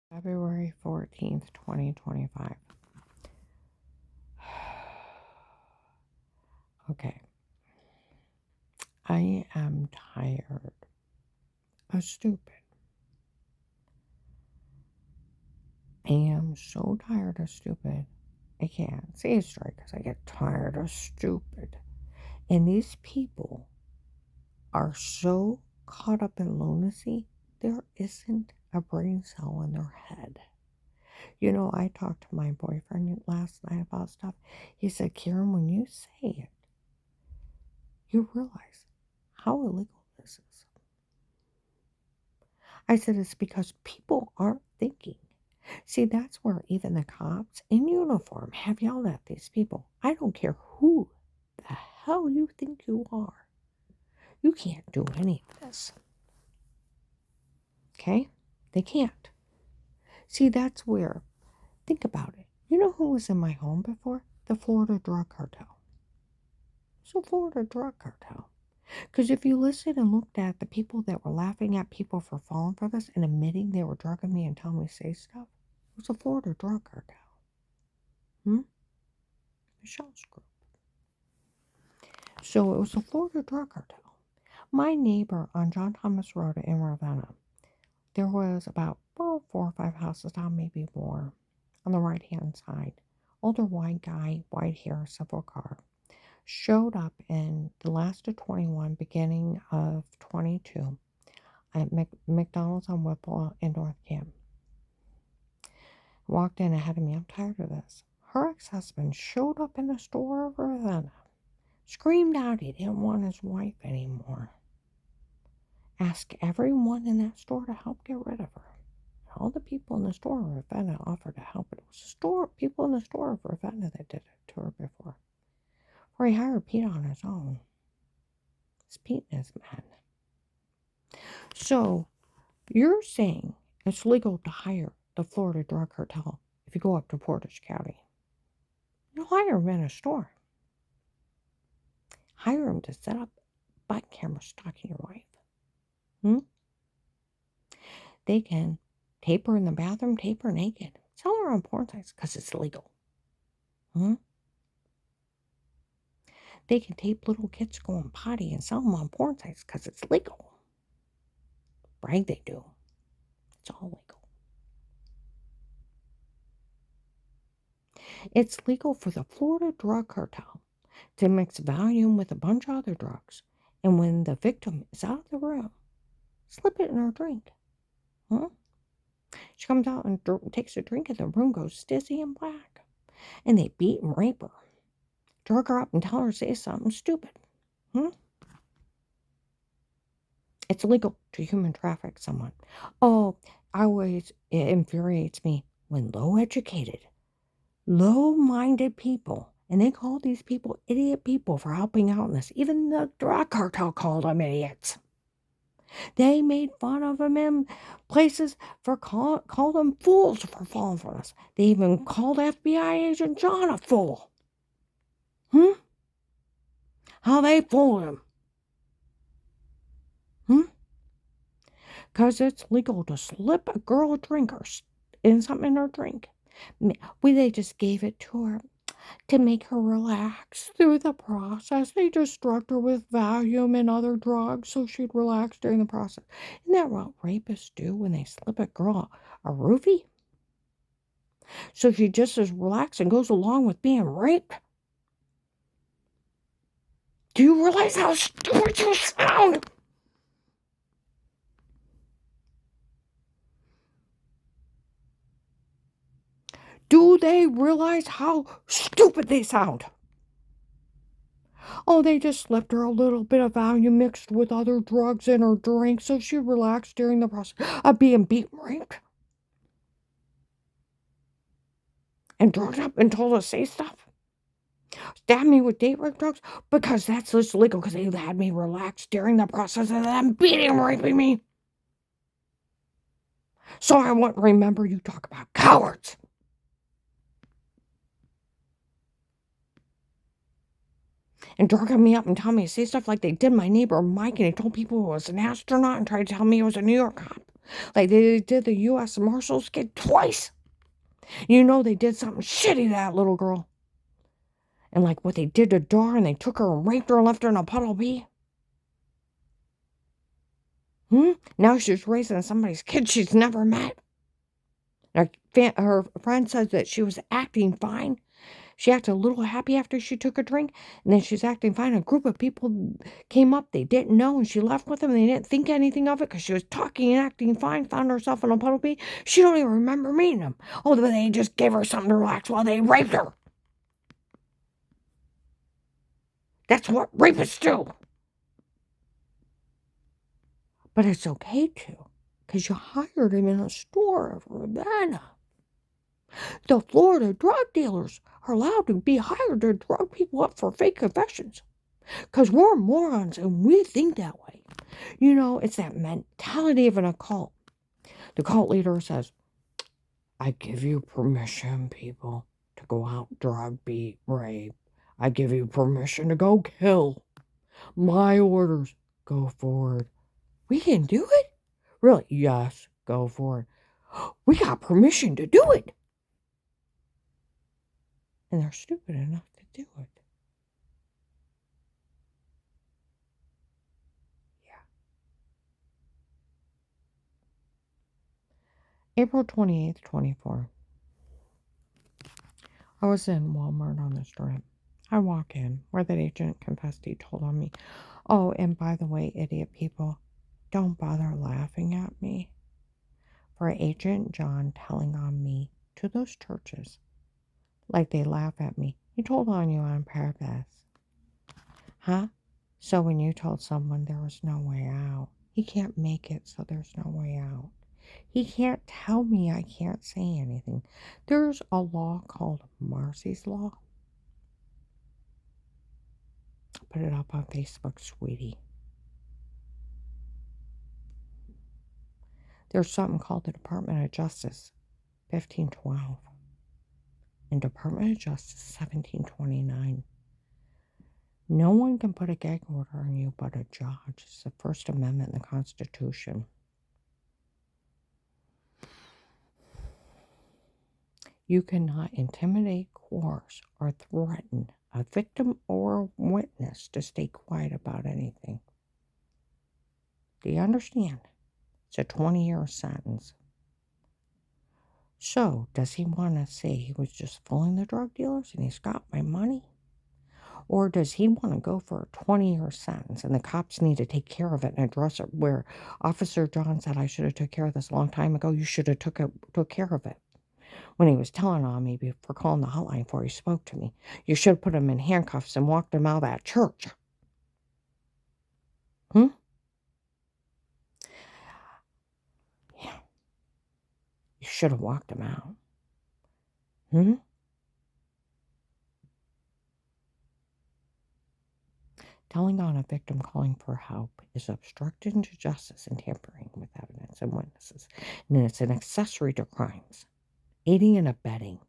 February 14th, 2025. Okay. I am tired of stupid. I am so tired of stupid. I can't say it straight because I get tired of stupid. And these people are so caught up in lunacy, there isn't a brain cell in their head. You know, I talked to my boyfriend last night about stuff. He said, Karen, when you say it, you realize how illegal this is. I said, it's because people aren't thinking. See, that's where even the cops in uniform have yelled at these people. I don't care who the hell you think you are. You can't do any of this. Okay? They can't. See, that's where, think about it. You know who was in my home before? The Florida Drug Cartel. It's a Florida Drug Cartel. Because if you listened and looked at the people that were laughing at people for falling for this and admitting they were drugging me and telling me to say stuff, it was a Florida Drug Cartel. Michelle's group. So it was a Florida Drug Cartel. My neighbor on John Thomas Road in Ravenna, there was about, 4 or 5 houses down, maybe more, on the right-hand side. Older white guy, white hair, silver car. Showed up in the last of 21, beginning of 22, at McDonald's on Whipple in North Camp. Walked in ahead of me. I'm tired of this. Her ex-husband showed up in the store of Ravenna. Screamed out he didn't want his wife anymore. Asked everyone in that store to help get rid of her. All the people in the store of Ravenna offered to help. It was people in the store of Ravenna that did it to her before. Or he hired Pete on his own. It's Pete and his men. So, you're saying it's legal to hire the Florida Drug Cartel if you go up to Portage County. You hire them in a store. Hire them to set up bike cameras stalking your wife. They can tape her in the bathroom, tape her naked, sell her on porn sites because it's legal. They can tape little kids going potty and sell them on porn sites because it's legal. Brag they do. It's all legal. It's legal for the Florida Drug Cartel to mix Valium with a bunch of other drugs, and when the victim is out of the room, slip it in her drink. She comes out and takes a drink, and the room goes dizzy and black. And they beat and rape her, drug her up and tell her to say something stupid. It's illegal to human traffic someone. It infuriates me when low-educated, low-minded people, and they call these people idiot people for helping out in this. Even the drug cartel called them idiots. They made fun of them in places for called them fools for falling for this. They even called FBI agent John a fool. How they fooled him. Because it's legal to slip a girl a drink or in something in her drink. They just gave it to her to make her relax through the process. They just drugged her with Valium and other drugs so she'd relax during the process. Isn't that what rapists do when they slip a girl a roofie? So she just is relaxed and goes along with being raped? Do you realize how stupid you sound? Do they realize how stupid they sound? They just slipped her a little bit of Valium mixed with other drugs in her drink so she relaxed during the process of being beat and raped. And drugged up and told us to say stuff. Stabbed me with date rape drugs because that's just legal because they had me relaxed during the process of them beating and raping me. So I won't remember you talk about cowards. And drugging me up and telling me to say stuff like they did my neighbor Mike, and he told people he was an astronaut and tried to tell me he was a New York cop. Like they did the U.S. Marshals kid twice. You know they did something shitty to that little girl. And like what they did to Dar, and they took her and raped her and left her in a puddle of pee. Now she's raising somebody's kid she's never met. Her friend says that she was acting fine. She acted a little happy after she took a drink, and then she's acting fine. A group of people came up they didn't know, and she left with them, and they didn't think anything of it because she was talking and acting fine, found herself in a puddle of pee. She don't even remember meeting them. Oh, but they just gave her something to relax while they raped her. That's what rapists do. But it's okay to, because you hired him in a store of Ravenna. The Florida drug dealers are allowed to be hired to drug people up for fake confessions. Because we're morons and we think that way. You know, it's that mentality of an occult. The cult leader says, I give you permission, people, to go out, drug, beat, rape. I give you permission to go kill. My orders. Go forward. We can do it? Really? Yes, go for it. We got permission to do it. And they're stupid enough to do it. April 28th, 24. I was in Walmart on the strip. I walk in, where that agent confessed he told on me. Oh, and by the way, idiot people, don't bother laughing at me. For Agent John telling on me to those churches, like they laugh at me. He told on you on purpose. Huh? So when you told someone there was no way out, he can't make it so there's no way out. He can't tell me I can't say anything. There's a law called Marsy's Law. Put it up on Facebook, sweetie. There's something called the Department of Justice, 1512, and Department of Justice, 1729. No one can put a gag order on you but a judge. It's the First Amendment in the Constitution. You cannot intimidate, coerce, or threaten a victim or a witness to stay quiet about anything. Do you understand? It's a 20-year sentence. So, does he want to say he was just fooling the drug dealers and he's got my money? Or does he want to go for a 20-year sentence and the cops need to take care of it and address it where Officer John said, I should have took care of this a long time ago. You should have took care of it. When he was telling on me for calling the hotline before he spoke to me, you should have put him in handcuffs and walked him out of that church. Yeah. You should have walked him out. Telling on a victim calling for help is obstruction to justice and tampering with evidence and witnesses. And it's an accessory to crimes. Aiding and abetting.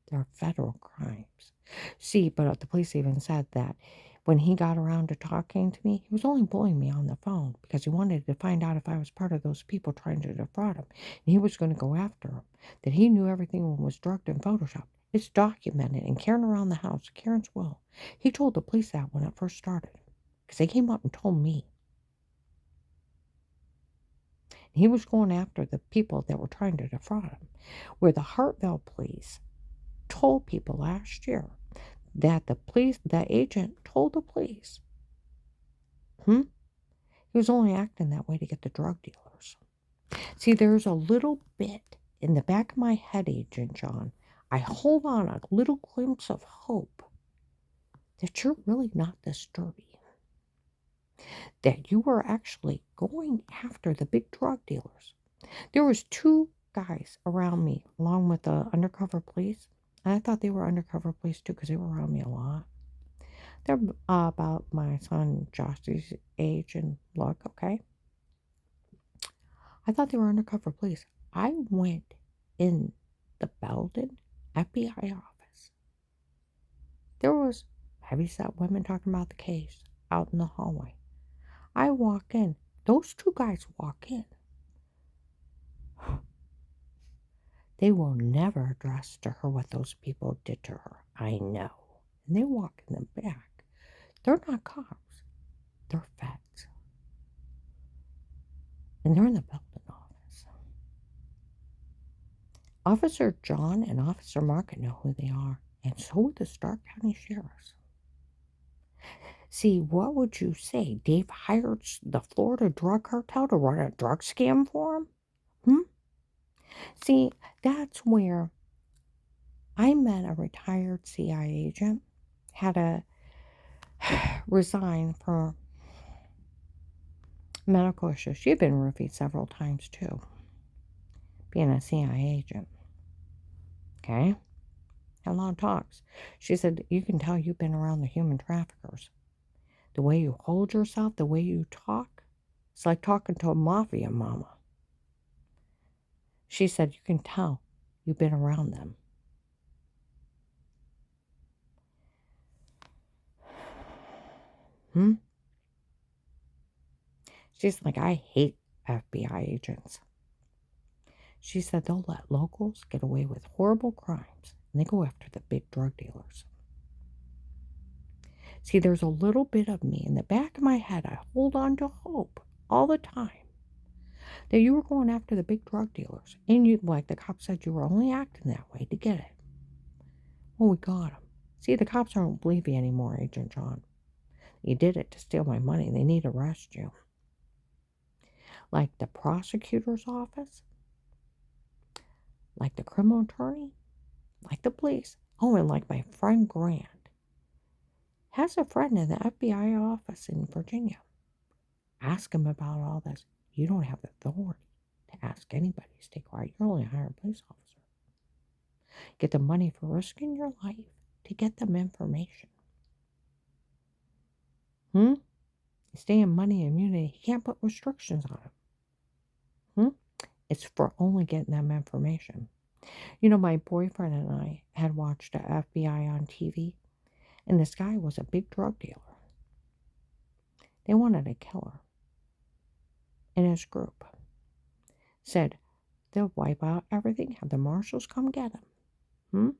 They're federal crimes. See, but the police even said that when he got around to talking to me, he was only bullying me on the phone because he wanted to find out if I was part of those people trying to defraud him. And he was going to go after him. That he knew everything was drugged and photoshopped. It's documented in Karen Around the House, Karen's will. He told the police that when it first started. Because they came up and told me. And he was going after the people that were trying to defraud him. Where the Hartville police told people last year that the agent told the police, he was only acting that way to get the drug dealers. See, there's a little bit in the back of my head, Agent John. I hold on a little glimpse of hope that you're really not this dirty. That you were actually going after the big drug dealers. There was 2 guys around me, along with the undercover police. And I thought they were undercover police too, because they were around me a lot. They're about my son Josh's age and look, okay? I thought they were undercover police. I went in the Belden FBI office. There was heavyset women talking about the case out in the hallway. I walk in. Those 2 guys walk in. They will never address to her what those people did to her. I know. And they walk in the back. They're not cops. They're feds. And they're in the Belton office. Officer John and Officer Market know who they are. And so do the Stark County Sheriffs. See, what would you say? Dave hired the Florida drug cartel to run a drug scam for him? See, that's where I met a retired CIA agent, had to resign for medical issues. She'd been roofied several times too, being a CIA agent. Okay? Had a lot of talks. She said, you can tell you've been around the human traffickers. The way you hold yourself, the way you talk, it's like talking to a mafia mama. She said, you can tell you've been around them. She's like, I hate FBI agents. She said they'll let locals get away with horrible crimes, and they go after the big drug dealers. See, there's a little bit of me in the back of my head. I hold on to hope all the time that you were going after the big drug dealers. And you, like the cops said, you were only acting that way to get it. Well, we got them. See, the cops don't believe you anymore, Agent John. You did it to steal my money. They need to arrest you. Like the prosecutor's office, like the criminal attorney, like the police. Oh, and like my friend Grant has a friend in the FBI office in Virginia. Ask him about all this. You don't have the authority to ask anybody to stay quiet. You're only a hired police officer. Get the money for risking your life to get them information. You stay in money immunity. You can't put restrictions on it. It's for only getting them information. You know, my boyfriend and I had watched the FBI on TV, and this guy was a big drug dealer. They wanted to kill her. And his group said they'll wipe out everything, have the marshals come get him.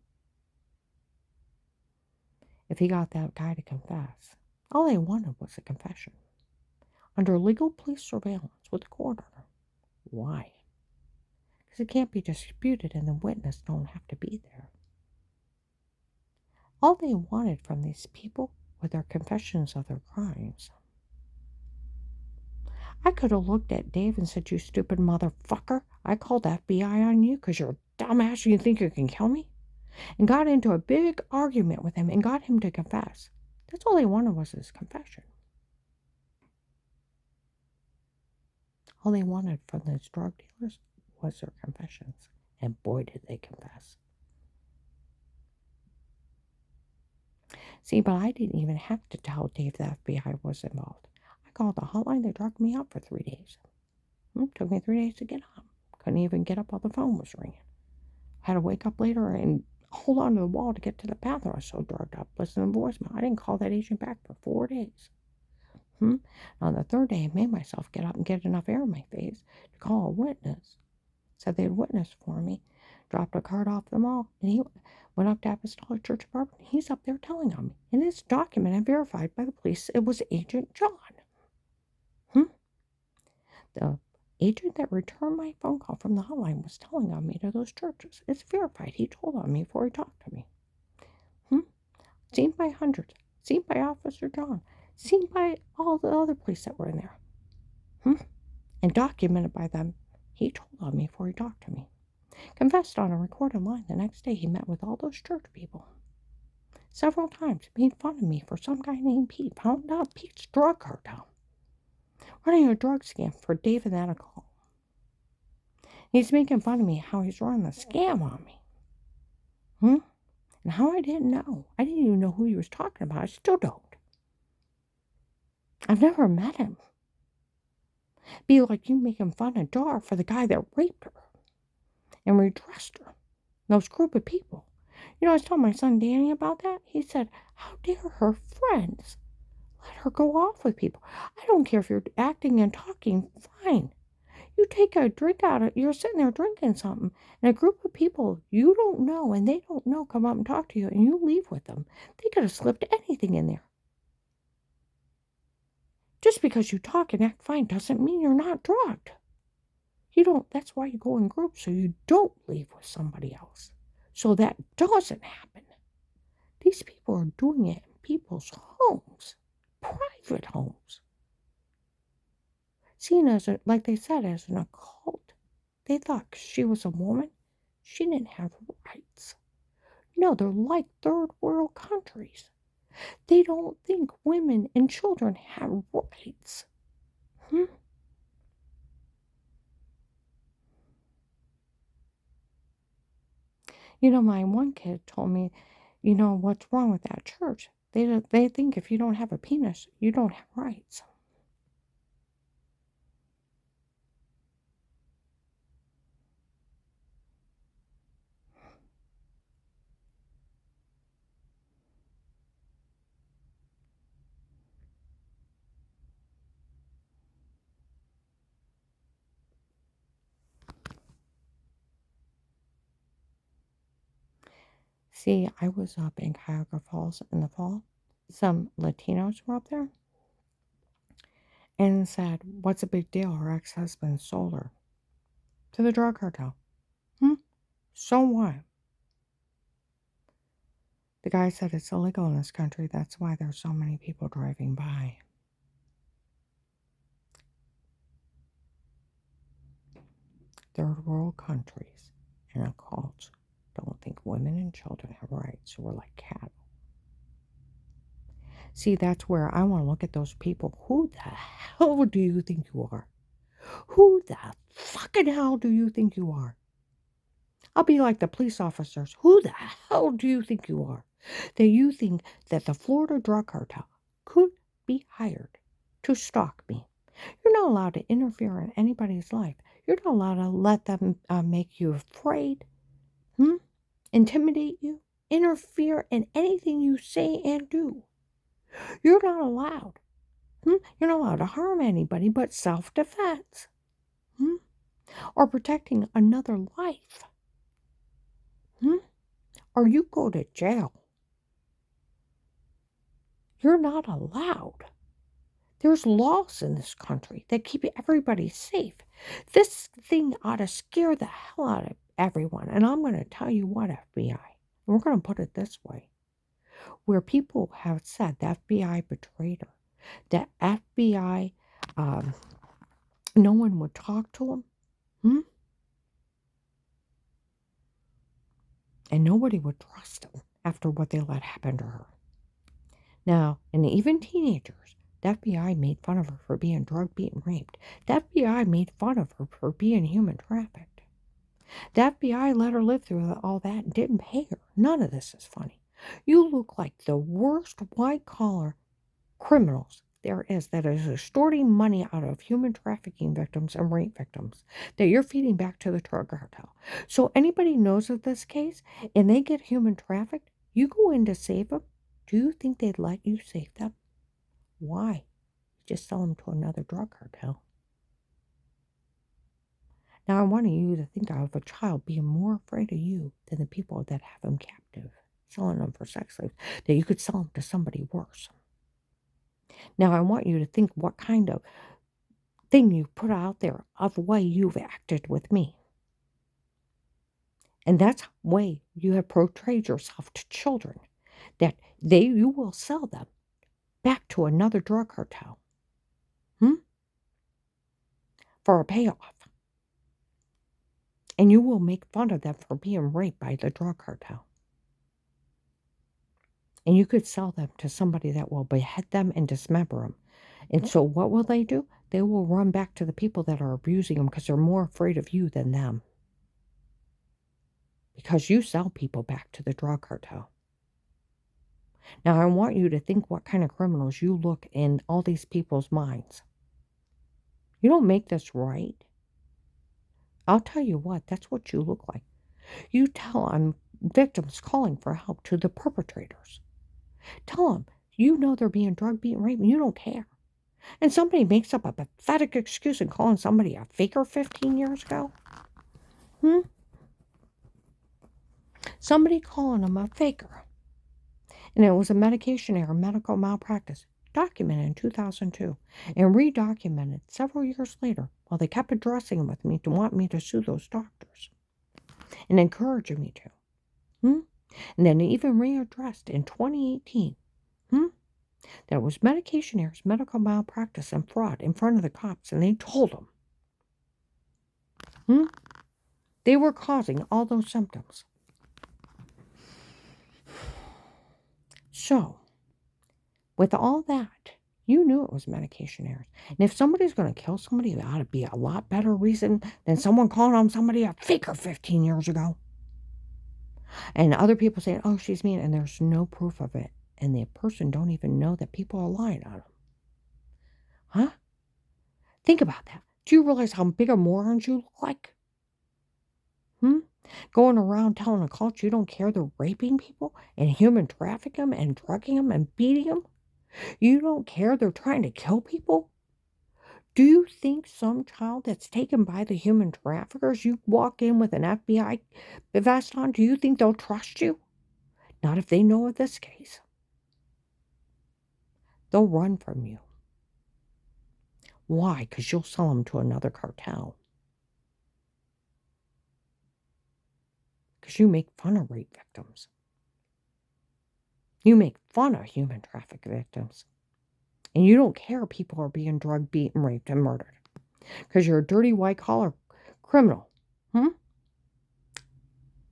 If he got that guy to confess, all they wanted was a confession. Under legal police surveillance with a court order. Why? Because it can't be disputed and the witness don't have to be there. All they wanted from these people were their confessions of their crimes. I could have looked at Dave and said, you stupid motherfucker, I called the FBI on you because you're a dumbass and you think you can kill me? And got into a big argument with him and got him to confess. That's all they wanted was his confession. All they wanted from those drug dealers was their confessions. And boy, did they confess. See, but I didn't even have to tell Dave the FBI was involved. I called the hotline. They drugged me up for 3 days. Took me 3 days to get up. Couldn't even get up while the phone was ringing. Had to wake up later and hold on to the wall to get to the bathroom. I was so drugged up. Listen to the voicemail. I didn't call that agent back for 4 days. On the 3rd day, I made myself get up and get enough air in my face to call a witness. Said they'd witness for me. Dropped a card off them all. And he went up to Apostolic Church of Bourbon. He's up there telling on me. And it's documented and verified by the police. It was Agent John. The agent that returned my phone call from the hotline was telling on me to those churches. It's verified. He told on me before he talked to me. Seen by hundreds. Seen by Officer John. Seen by all the other police that were in there. And documented by them. He told on me before he talked to me. Confessed on a recorded line the next day he met with all those church people. Several times made fun of me for some guy named Pete. Found out Pete's drug cartel. Running a drug scam for David Anacal. He's making fun of me how he's running a scam on me. And how I didn't know. I didn't even know who he was talking about. I still don't. I've never met him. Be like you making fun of Dar for the guy that raped her and redressed her. Those group of people. You know, I was telling my son Danny about that. He said, how dare her friends let her go off with people? I don't care if you're acting and talking, fine. You take a drink out of, you're sitting there drinking something, and a group of people you don't know and they don't know come up and talk to you, and you leave with them. They could have slipped anything in there. Just because you talk and act fine doesn't mean you're not drugged. You don't, that's why you go in groups, so you don't leave with somebody else. So that doesn't happen. These people are doing it in people's homes, private homes. Seen as, like they said, as an occult. They thought 'cause she was a woman, she didn't have rights. No, they're like third world countries. They don't think women and children have rights. Hmm? My one kid told me, what's wrong with that church? They think if you don't have a penis, you don't have rights. See, I was up in Cuyahoga Falls in the fall. Some Latinos were up there and said, "What's a big deal? Her ex-husband sold her to the drug cartel." Hmm? So what? The guy said it's illegal in this country. That's why there's so many people driving by. Third world countries and occults don't think women and children have rights. We're like cattle. See, that's where I want to look at those people. Who the hell do you think you are? Who the fucking hell do you think you are? I'll be like the police officers. Who the hell do you think you are? That you think that the Florida drug cartel could be hired to stalk me. You're not allowed to interfere in anybody's life. You're not allowed to let them make you afraid, intimidate you, interfere in anything you say and do. You're not allowed. You're not allowed to harm anybody but self-defense or protecting another life. Or you go to jail. You're not allowed. There's laws in this country that keep everybody safe. This thing ought to scare the hell out of everyone. And I'm going to tell you what, FBI, and we're going to put it this way, where people have said the FBI betrayed her, the FBI, no one would talk to them, and nobody would trust them after what they let happen to her. Now, and even teenagers, the FBI made fun of her for being drugged, beat, and raped. The FBI made fun of her for being human trafficked. The FBI let her live through all that and didn't pay her. None of this is funny. You look like the worst white-collar criminals there is that is extorting money out of human trafficking victims and rape victims that you're feeding back to the drug cartel. So anybody knows of this case and they get human trafficked, you go in to save them. Do you think they'd let you save them? Why? Just sell them to another drug cartel. Now, I want you to think of a child being more afraid of you than the people that have them captive, selling them for sex slaves, that you could sell them to somebody worse. Now, I want you to think what kind of thing you put out there of the way you've acted with me. And that's the way you have portrayed yourself to children, that you will sell them back to another drug cartel for a payoff. And you will make fun of them for being raped by the drug cartel. And you could sell them to somebody that will behead them and dismember them. And so what will they do? They will run back to the people that are abusing them because they're more afraid of you than them. Because you sell people back to the drug cartel. Now, I want you to think what kind of criminals you look in all these people's minds. You don't make this right. I'll tell you what, that's what you look like. You tell victims calling for help to the perpetrators. Tell them, you know they're being drugged, beaten, raped, and you don't care. And somebody makes up a pathetic excuse and calling somebody a faker 15 years ago? Hmm? Somebody calling them a faker. And it was a medication error, medical malpractice, documented in 2002 and redocumented several years later while they kept addressing with me to want me to sue those doctors and encouraging me to. Hmm? And then even readdressed in 2018. Hmm? That it was medication errors, medical malpractice, and fraud in front of the cops, and they told them they were causing all those symptoms. So, with all that, you knew it was medication errors. And if somebody's going to kill somebody, it ought to be a lot better reason than someone calling on somebody a faker 15 years ago. And other people saying, oh, she's mean, and there's no proof of it. And the person don't even know that people are lying on them. Huh? Think about that. Do you realize how big a morons you look like? Going around telling a cult you don't care they're raping people and human trafficking them and drugging them and beating them? You don't care they're trying to kill people? Do you think some child that's taken by the human traffickers, you walk in with an FBI vest on, do you think they'll trust you? Not if they know of this case. They'll run from you. Why? Because you'll sell them to another cartel. Because you make fun of rape victims. You make fun of human traffic victims. And you don't care people are being drugged, beaten, raped, and murdered. Because you're a dirty white-collar criminal.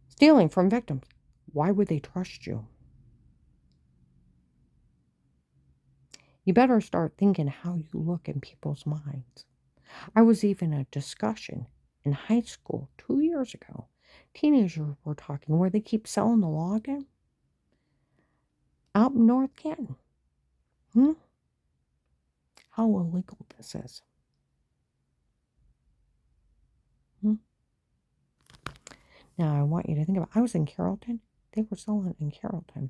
Stealing from victims. Why would they trust you? You better start thinking how you look in people's minds. I was even in a discussion in high school 2 years ago. Teenagers were talking where they keep selling the law again. Out in North Canton. How illegal this is. Now, I want you to think about, I was in Carrollton. They were selling it in Carrollton.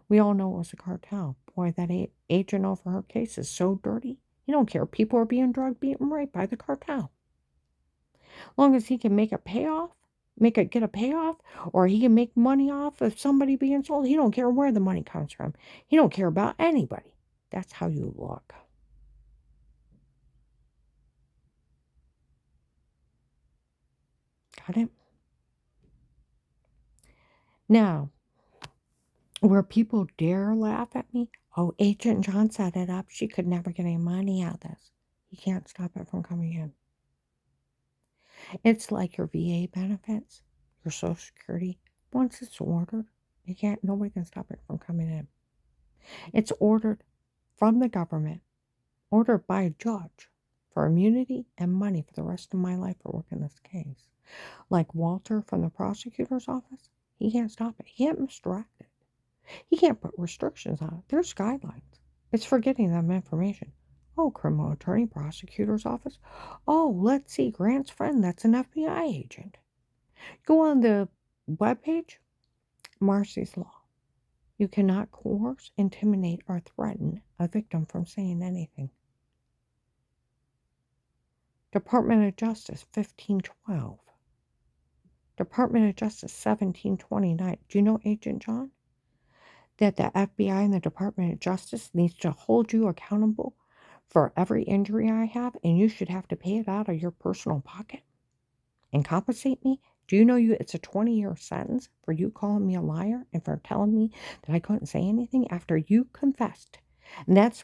We all know it was a cartel. Boy, that agent over her case is so dirty. He don't care. People are being drugged, beaten, raped by the cartel. As long as he can make a payoff, get a payoff, or he can make money off of somebody being sold, he don't care where the money comes from. He don't care about anybody. That's how you look. Got it? Now, where people dare laugh at me, oh, Agent John set it up. She could never get any money out of this. You can't stop it from coming in. It's like your VA benefits, your Social Security. Once it's ordered, nobody can stop it from coming in. It's ordered from the government, ordered by a judge for immunity and money for the rest of my life for working this case. Like Walter from the prosecutor's office, he can't stop it. He can't misdirect it. He can't put restrictions on it. There's guidelines. It's for getting them information. Oh, criminal attorney, prosecutor's office. Oh, let's see, Grant's friend, that's an FBI agent. Go on the webpage, Marcy's Law. You cannot coerce, intimidate, or threaten a victim from saying anything. Department of Justice 1512. Department of Justice 1729. Do you know, Agent John, that the FBI and the Department of Justice needs to hold you accountable for every injury I have, and you should have to pay it out of your personal pocket and compensate me? Do you know it's a 20-year sentence for you calling me a liar and for telling me that I couldn't say anything after you confessed? And that's